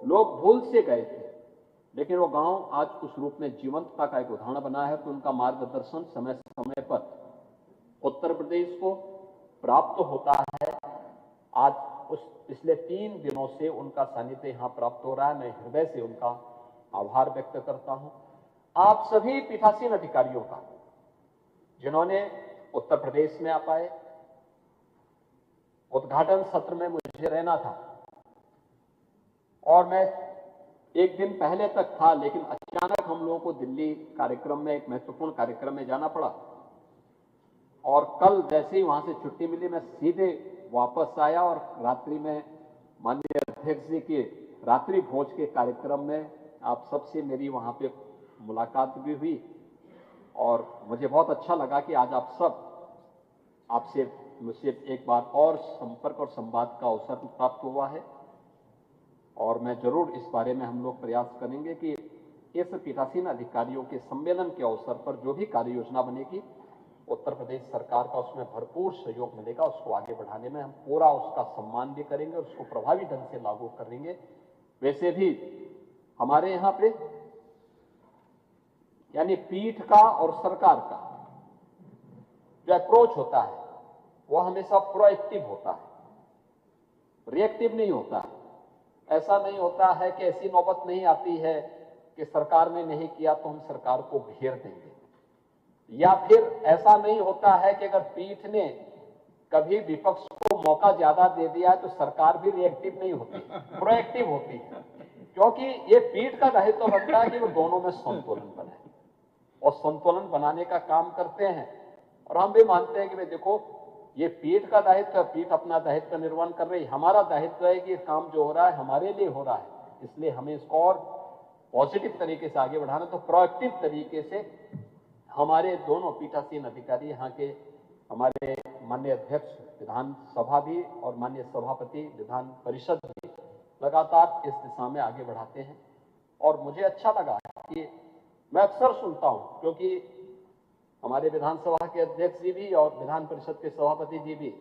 लोग भूल से गए थे, लेकिन वो गांव आज उस रूप में जीवंतता का एक उदाहरण बना है। तो उनका मार्गदर्शन समय समय पर उत्तर प्रदेश को प्राप्त होता है। आज उस पिछले 3 दिनों से उनका सानिध्य यहां प्राप्त हो रहा है। मैं हृदय से उनका आभार व्यक्त करता हूं। आप सभी पीठासीन अधिकारियों का, जिन्होंने उत्तर प्रदेश में आ पाए। उद्घाटन सत्र में मुझे रहना था और मैं एक दिन पहले तक था, लेकिन अचानक हम लोगों को दिल्ली कार्यक्रम में, एक महत्वपूर्ण कार्यक्रम में जाना पड़ा और कल जैसे ही वहां से छुट्टी मिली, मैं सीधे वापस आया और रात्रि में माननीय अध्यक्ष जी के रात्रि भोज के कार्यक्रम में आप सबसे मेरी वहां पे मुलाकात भी हुई और मुझे बहुत अच्छा लगा कि आज आप सब, आपसे मुझसे एक बार और संपर्क और संवाद का अवसर प्राप्त हुआ है और मैं जरूर इस बारे में हम लोग प्रयास करेंगे कि इस पीठासीन अधिकारियों के सम्मेलन के अवसर पर जो भी कार्य योजना बनेगी, उत्तर प्रदेश सरकार का उसमें भरपूर सहयोग मिलेगा। उसको आगे बढ़ाने में हम पूरा उसका सम्मान भी करेंगे, उसको प्रभावी ढंग से लागू करेंगे। वैसे भी हमारे यहाँ पे यानी पीठ का और सरकार का जो अप्रोच होता है वह हमेशा प्रोएक्टिव होता है, रिएक्टिव नहीं होता है। ऐसा नहीं होता है कि ऐसी नौबत नहीं आती है कि सरकार ने नहीं किया तो हम सरकार को घेर देंगे, या फिर ऐसा नहीं होता है कि अगर पीठ ने कभी विपक्ष को मौका ज्यादा दे दिया तो सरकार भी रिएक्टिव नहीं होती, प्रोएक्टिव होती है। क्योंकि ये पीठ का दायित्व बनता है कि वो दोनों में संतुलन बनाए और संतुलन बनाने का काम करते हैं। और हम भी मानते हैं कि भाई देखो, ये पीठ का दायित्व है, पीठ अपना दायित्व निर्वहन कर रही है। हमारा दायित्व है कि काम जो हो रहा है हमारे लिए हो रहा है, इसलिए हमें इसको और पॉजिटिव तरीके से आगे बढ़ाना। तो प्रोएक्टिव तरीके से हमारे दोनों पीठासीन अधिकारी, यहाँ के हमारे माननीय अध्यक्ष विधानसभा भी और माननीय सभापति विधान परिषद भी लगातार इस दिशा में आगे बढ़ाते हैं। और मुझे अच्छा लगा कि मैं अक्सर सुनता हूं, क्योंकि हमारे विधानसभा के अध्यक्ष जी भी और विधान परिषद के सभापति जी भी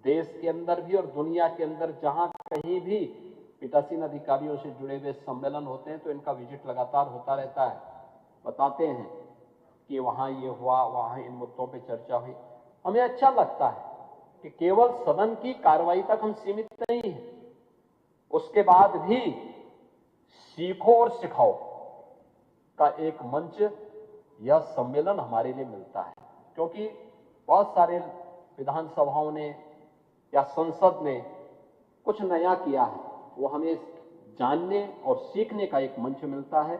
देश के अंदर भी और दुनिया के अंदर जहां कहीं भी पीठासीन अधिकारियों से जुड़े हुए सम्मेलन होते हैं तो इनका विजिट लगातार होता रहता है। बताते हैं कि वहां ये हुआ, वहां इन मुद्दों पे चर्चा हुई। हमें अच्छा लगता है कि केवल सदन की कार्रवाई तक हम सीमित नहीं हैं, उसके बाद भी सीखो और सिखाओ का एक मंच, यह सम्मेलन हमारे लिए मिलता है। क्योंकि बहुत सारे विधानसभाओं ने या संसद ने कुछ नया किया है, वो हमें जानने और सीखने का एक मंच मिलता है।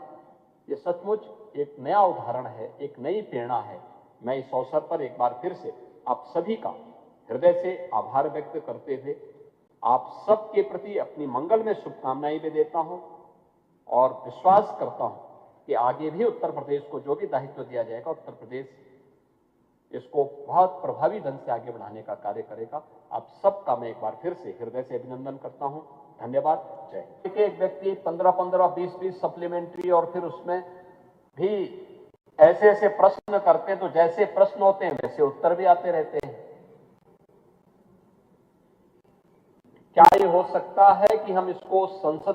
ये सचमुच एक नया उदाहरण है, एक नई प्रेरणा है। मैं इस अवसर पर एक बार फिर से आप सभी का हृदय से आभार व्यक्त करते हुए आप सबके प्रति अपनी मंगलमय शुभकामनाएं भी देता हूं और विश्वास करता हूं कि आगे भी उत्तर प्रदेश को जो भी दायित्व दिया जाएगा, उत्तर प्रदेश इसको बहुत प्रभावी ढंग से आगे बढ़ाने का कार्य करेगा। आप सबका मैं एक बार फिर से हृदय से अभिनंदन करता हूं। धन्यवाद। जय। एक व्यक्ति 15-15, 20-20 सप्लीमेंट्री और फिर उसमें भी ऐसे ऐसे प्रश्न करते हैं, तो जैसे प्रश्न होते हैं वैसे उत्तर भी आते रहते हैं। क्या ये हो सकता है कि हम इसको संसद